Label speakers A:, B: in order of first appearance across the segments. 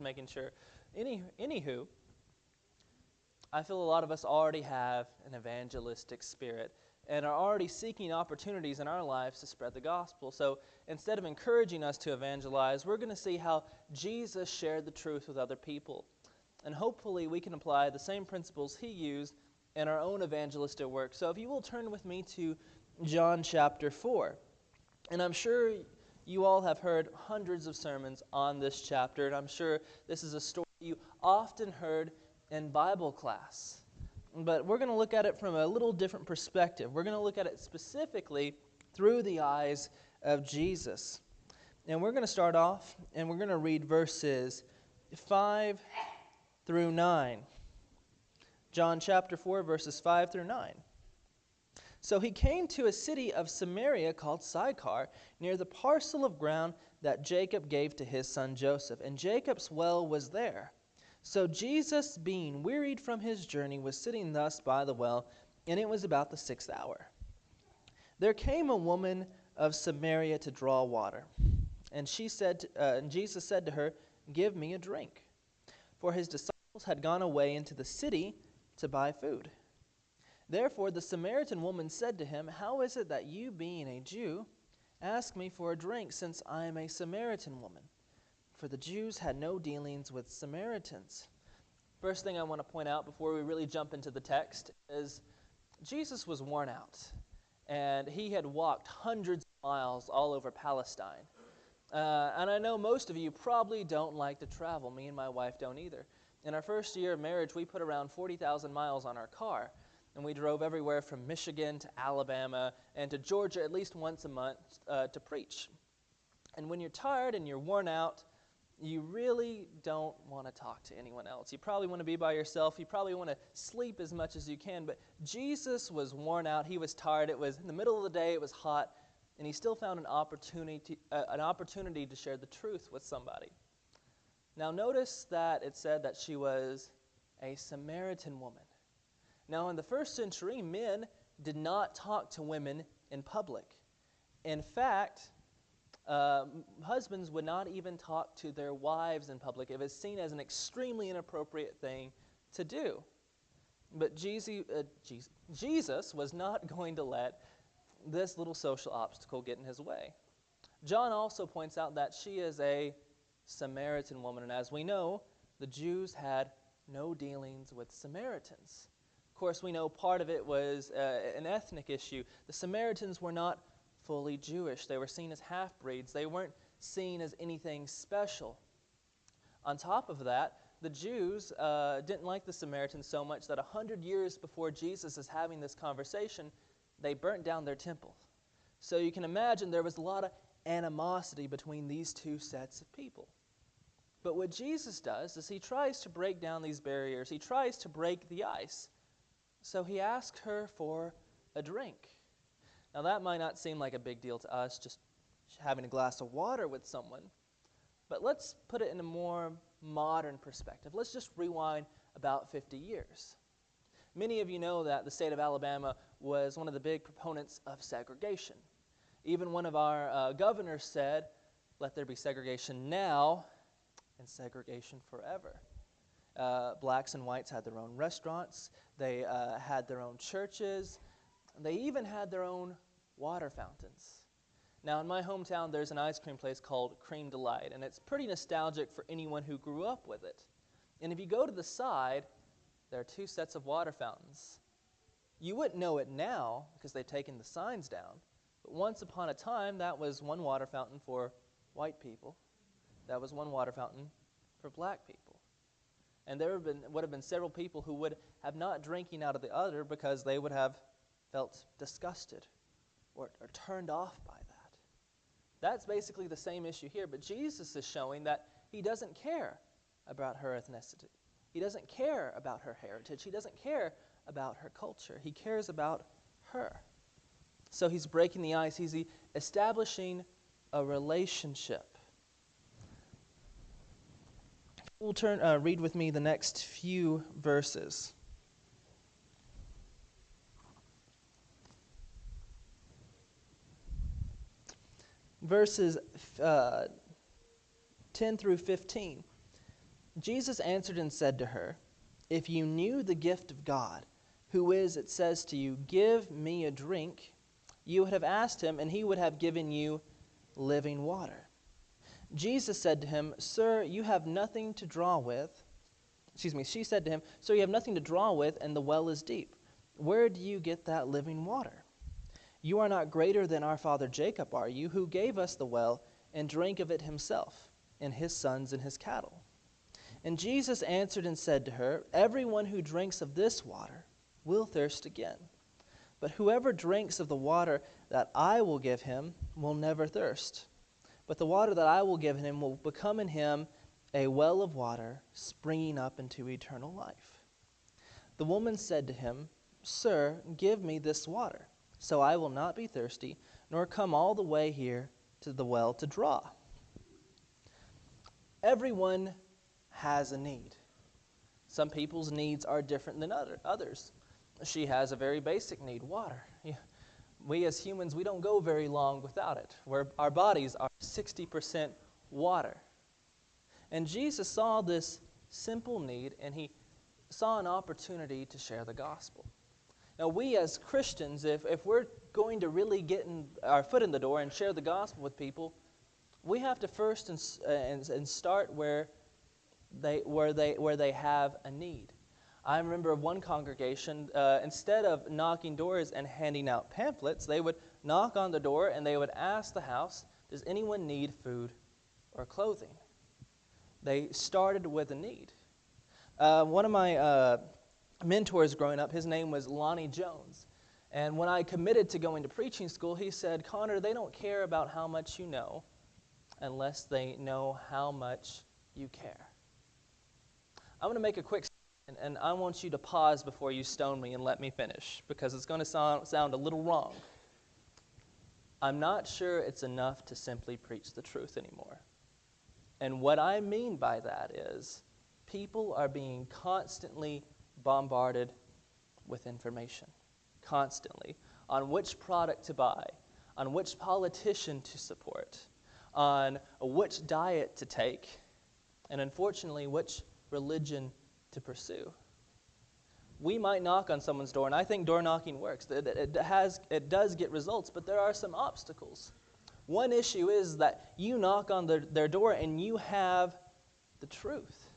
A: making sure. Anywho, I feel a lot of us already have an evangelistic spirit and are already seeking opportunities in our lives to spread the gospel. So instead of encouraging us to evangelize, we're going to see how Jesus shared the truth with other people. And hopefully we can apply the same principles he used in our own evangelistic work. So if you will turn with me to John chapter 4. And I'm sure you all have heard hundreds of sermons on this chapter, and I'm sure this is a story you often heard in Bible class. But we're going to look at it from a little different perspective. We're going to look at it specifically through the eyes of Jesus. And we're going to start off, and we're going to read verses 5 through 9. John chapter 4, verses 5 through 9. So he came to a city of Samaria called Sychar, near the parcel of ground that Jacob gave to his son Joseph. And Jacob's well was there. So Jesus, being wearied from his journey, was sitting thus by the well, and it was about the 6th hour. There came a woman of Samaria to draw water. And Jesus said to her, "Give me a drink." For his disciples had gone away into the city to buy food. Therefore the Samaritan woman said to him, "How is it that you, being a Jew, ask me for a drink, since I am a Samaritan woman?" For the Jews had no dealings with Samaritans. First thing I want to point out before we really jump into the text is Jesus was worn out, and he had walked hundreds of miles all over Palestine. And I know most of you probably don't like to travel. Me and my wife don't either. In our first year of marriage, we put around 40,000 miles on our car. And we drove everywhere from Michigan to Alabama and to Georgia at least once a month to preach. And when you're tired and you're worn out, you really don't want to talk to anyone else. You probably want to be by yourself. You probably want to sleep as much as you can. But Jesus was worn out. He was tired. It was in the middle of the day. It was hot. And he still found an opportunity to share the truth with somebody. Now notice that it said that she was a Samaritan woman. Now, in the first century, men did not talk to women in public. In fact, husbands would not even talk to their wives in public. It was seen as an extremely inappropriate thing to do. But Jesus was not going to let this little social obstacle get in his way. John also points out that she is a Samaritan woman. And as we know, the Jews had no dealings with Samaritans. Of course, we know part of it was an ethnic issue. The Samaritans were not fully Jewish. They were seen as half-breeds. They weren't seen as anything special. On top of that, the Jews didn't like the Samaritans so much that 100 years before Jesus is having this conversation, they burnt down their temple. So you can imagine there was a lot of animosity between these two sets of people. But what Jesus does is he tries to break down these barriers. He tries to break the ice. So he asked her for a drink. Now that might not seem like a big deal to us, just having a glass of water with someone. But let's put it in a more modern perspective. Let's just rewind about 50 years. Many of you know that the state of Alabama was one of the big proponents of segregation. Even one of our governors said, "Let there be segregation now and segregation forever." Blacks and whites had their own restaurants. They had their own churches. They even had their own water fountains. Now, in my hometown, there's an ice cream place called Cream Delight, and it's pretty nostalgic for anyone who grew up with it. And if you go to the side, there are two sets of water fountains. You wouldn't know it now because they've taken the signs down, but once upon a time, that was one water fountain for white people. That was one water fountain for black people. And there would have been several people who would have not drinking out of the other because they would have felt disgusted or turned off by that. That's basically the same issue here, but Jesus is showing that he doesn't care about her ethnicity. He doesn't care about her heritage. He doesn't care about her culture. He cares about her. So he's breaking the ice. He's establishing a relationship. We'll read with me the next few verses. Verses 10 through 15. Jesus answered and said to her, "If you knew the gift of God, who is, it says to you, 'Give me a drink,' you would have asked him, and he would have given you living water." Jesus said to him, "Sir, you have nothing to draw with." She said to him, "Sir, you have nothing to draw with, and the well is deep. Where do you get that living water? You are not greater than our father Jacob, are you, who gave us the well and drank of it himself, and his sons and his cattle?" And Jesus answered and said to her, "Everyone who drinks of this water will thirst again. But whoever drinks of the water that I will give him will never thirst. But the water that I will give him will become in him a well of water springing up into eternal life." The woman said to him, "Sir, give me this water, so I will not be thirsty, nor come all the way here to the well to draw." Everyone has a need. Some people's needs are different than others. She has a very basic need, water. We as humans, we don't go very long without it. Our bodies are 60% water. And Jesus saw this simple need, and he saw an opportunity to share the gospel. Now, we as Christians, if we're going to really get our foot in the door and share the gospel with people, we have to first and start where they have a need. I remember one congregation, instead of knocking doors and handing out pamphlets, they would knock on the door and they would ask the house, "Does anyone need food or clothing?" They started with a need. One of my mentors growing up, his name was Lonnie Jones. And when I committed to going to preaching school, he said, "Connor, they don't care about how much you know unless they know how much you care." I'm going to make a quick statement, and I want you to pause before you stone me and let me finish, because it's going to sound a little wrong. I'm not sure it's enough to simply preach the truth anymore. And what I mean by that is people are being constantly bombarded with information, constantly, on which product to buy, on which politician to support, on which diet to take, and unfortunately, which religion to pursue. We might knock on someone's door, and I think door knocking works. It does get results, but there are some obstacles. One issue is that you knock on their door and you have the truth.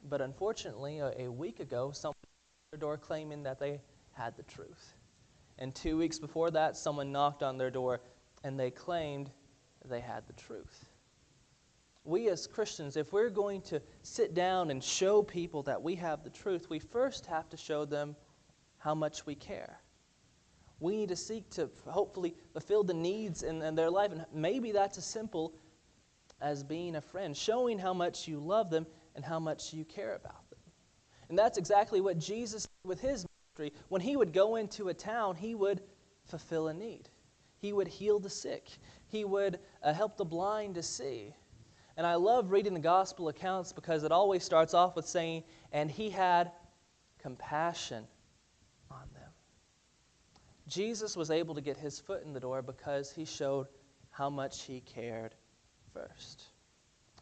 A: But unfortunately, a week ago, someone knocked on their door claiming that they had the truth. And 2 weeks before that, someone knocked on their door and they claimed they had the truth. We as Christians, if we're going to sit down and show people that we have the truth, we first have to show them how much we care. We need to seek to hopefully fulfill the needs in their life. And maybe that's as simple as being a friend, showing how much you love them and how much you care about them. And that's exactly what Jesus did with his ministry. When he would go into a town, he would fulfill a need. He would heal the sick. He would help the blind to see. And I love reading the gospel accounts because it always starts off with saying, "And he had compassion on them." Jesus was able to get his foot in the door because he showed how much he cared first.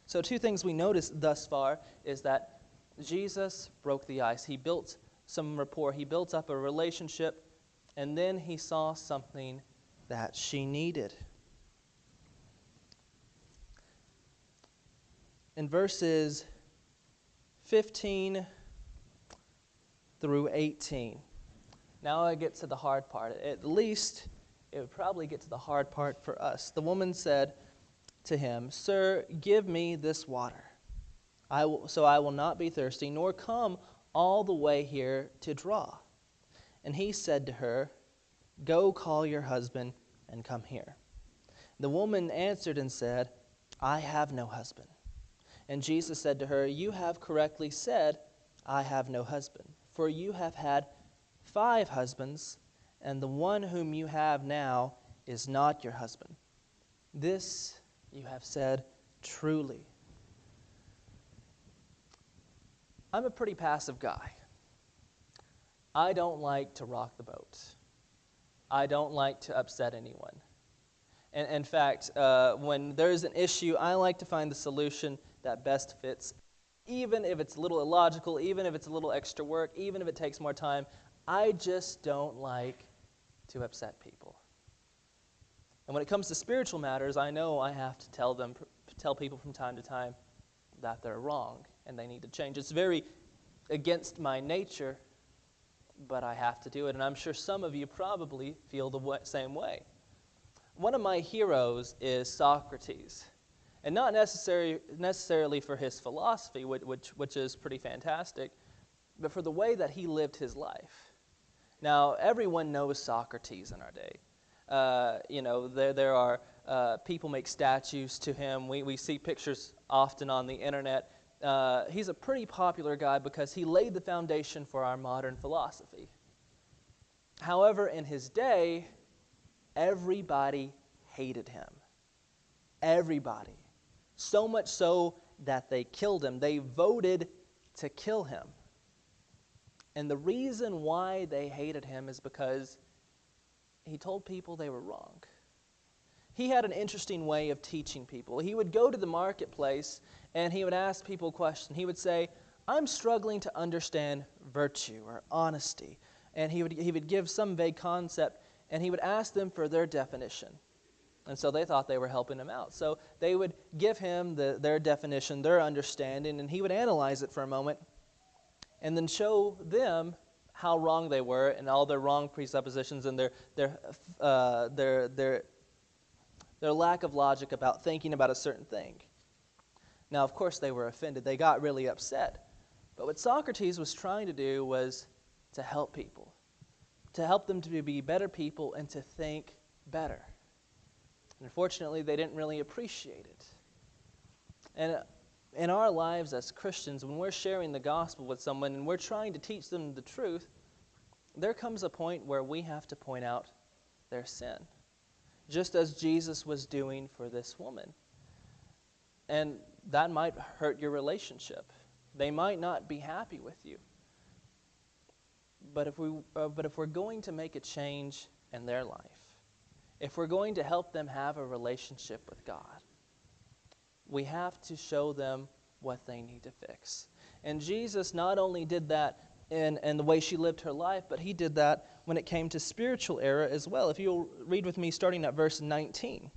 A: So 2 things we noticed thus far is that Jesus broke the ice. He built some rapport. He built up a relationship, and then he saw something that she needed. In verses 15 through 18. Now I get to the hard part. At least it would probably get to the hard part for us. The woman said to him, "Sir, give me this water, so I will not be thirsty, nor come all the way here to draw." And he said to her, "Go call your husband and come here." The woman answered and said, "I have no husband." And Jesus said to her, "You have correctly said, 'I have no husband,' for you have had 5 husbands, and the one whom you have now is not your husband. This you have said truly." I'm a pretty passive guy. I don't like to rock the boat. I don't like to upset anyone. And in fact, when there's an issue, I like to find the solution that best fits even if it's a little illogical, even if it's a little extra work, even if it takes more time. I just don't like to upset people. And when it comes to spiritual matters, I know I have to tell people from time to time that they're wrong and they need to change. It's very against my nature, but I have to do it. And I'm sure some of you probably feel the same way. One of my heroes is Socrates. And not necessarily for his philosophy, which is pretty fantastic, but for the way that he lived his life. Now, everyone knows Socrates in our day. There are people make statues to him. We see pictures often on the internet. He's a pretty popular guy because he laid the foundation for our modern philosophy. However, in his day, everybody hated him. Everybody. So much so that they killed him. They voted to kill him. And the reason why they hated him is because he told people they were wrong. He had an interesting way of teaching people. He would go to the marketplace and he would ask people a question. He would say, I'm struggling to understand virtue or honesty. And he would give some vague concept and he would ask them for their definition. And so they thought they were helping him out. So they would give him their definition, their understanding, and he would analyze it for a moment and then show them how wrong they were and all their wrong presuppositions and their lack of logic about thinking about a certain thing. Now, of course, they were offended. They got really upset. But what Socrates was trying to do was to help people, to help them to be better people and to think better. Unfortunately, they didn't really appreciate it. And in our lives as Christians, when we're sharing the gospel with someone and we're trying to teach them the truth, there comes a point where we have to point out their sin, just as Jesus was doing for this woman. And that might hurt your relationship. They might not be happy with you. But if we're going to make a change in their life, if we're going to help them have a relationship with God, we have to show them what they need to fix. And Jesus not only did that in the way she lived her life, but he did that when it came to spiritual error as well. If you'll read with me starting at verse 19.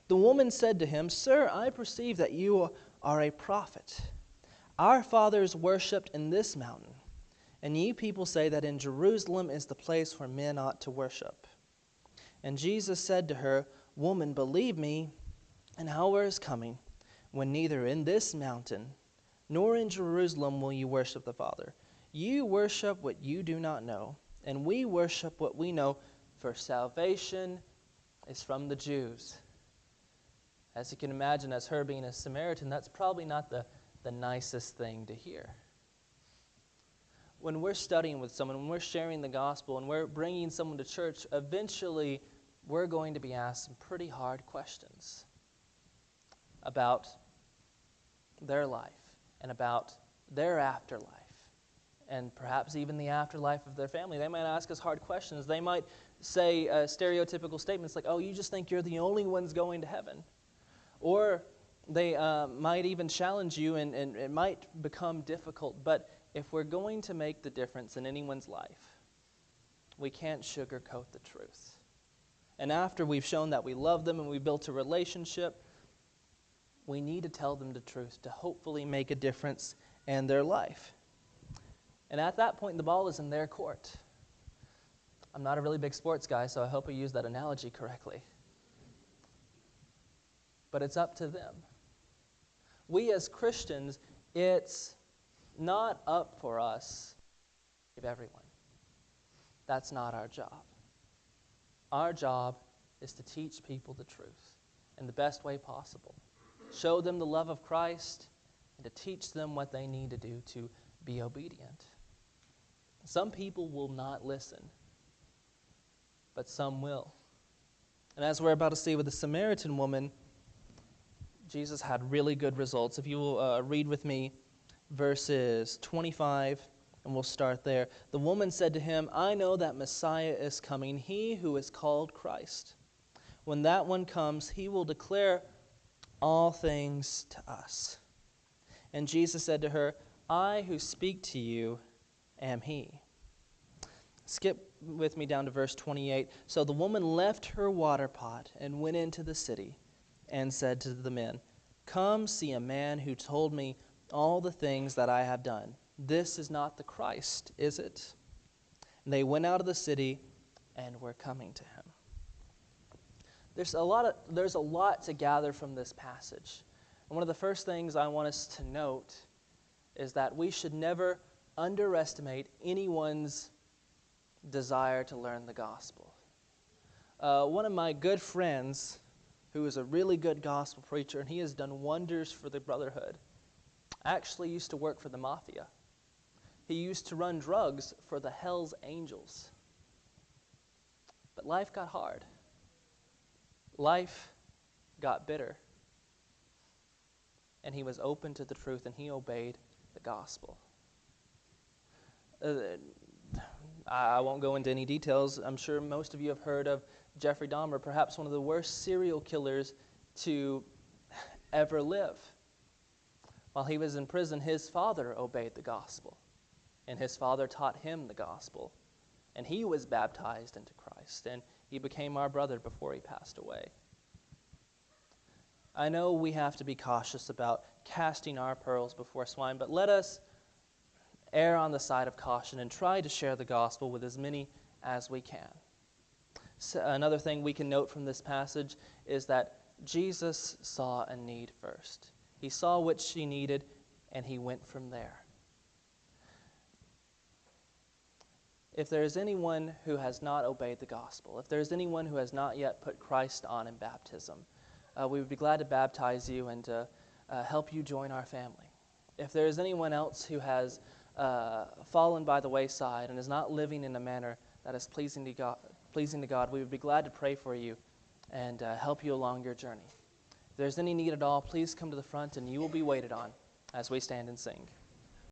A: The woman said to him, Sir, I perceive that you are a prophet. Our fathers worshipped in this mountain, and ye people say that in Jerusalem is the place where men ought to worship. And Jesus said to her, Woman, believe me, an hour is coming, when neither in this mountain nor in Jerusalem will you worship the Father. You worship what you do not know, and we worship what we know, for salvation is from the Jews. As you can imagine, as her being a Samaritan, that's probably not the nicest thing to hear. When we're studying with someone, when we're sharing the gospel, and we're bringing someone to church, eventually we're going to be asked some pretty hard questions about their life and about their afterlife and perhaps even the afterlife of their family. They might ask us hard questions. They might say stereotypical statements like, oh, you just think you're the only ones going to heaven. Or they might even challenge you, and it might become difficult. But if we're going to make the difference in anyone's life, we can't sugarcoat the truth. And after we've shown that we love them and we've built a relationship, we need to tell them the truth to hopefully make a difference in their life. And at that point, the ball is in their court. I'm not a really big sports guy, so I hope I use that analogy correctly. But it's up to them. We as Christians, it's not up for us to save everyone. That's not our job. Our job is to teach people the truth in the best way possible. Show them the love of Christ and to teach them what they need to do to be obedient. Some people will not listen, but some will. And as we're about to see with the Samaritan woman, Jesus had really good results. If you will read with me verses 25, and we'll start there. The woman said to him, I know that Messiah is coming, he who is called Christ. When that one comes, he will declare all things to us. And Jesus said to her, I who speak to you am he. Skip with me down to verse 28. So the woman left her water pot and went into the city and said to the men, come see a man who told me all the things that I have done. This is not the Christ, is it? And they went out of the city and were coming to him. There's a lot to gather from this passage. And one of the first things I want us to note is that we should never underestimate anyone's desire to learn the gospel. One of my good friends, who is a really good gospel preacher, and he has done wonders for the brotherhood, actually used to work for the mafia. He used to run drugs for the Hell's Angels. But life got hard. Life got bitter. And he was open to the truth, and he obeyed the gospel. I won't go into any details. I'm sure most of you have heard of Jeffrey Dahmer, perhaps one of the worst serial killers to ever live. While he was in prison, his father obeyed the gospel, and his father taught him the gospel, and he was baptized into Christ, and he became our brother before he passed away. I know we have to be cautious about casting our pearls before swine, but let us err on the side of caution and try to share the gospel with as many as we can. So another thing we can note from this passage is that Jesus saw a need first. He saw what she needed, and he went from there. If there is anyone who has not obeyed the gospel, if there is anyone who has not yet put Christ on in baptism, we would be glad to baptize you and to help you join our family. If there is anyone else who has fallen by the wayside and is not living in a manner that is pleasing to God, we would be glad to pray for you and help you along your journey. If there's any need at all, please come to the front and you will be waited on as we stand and sing.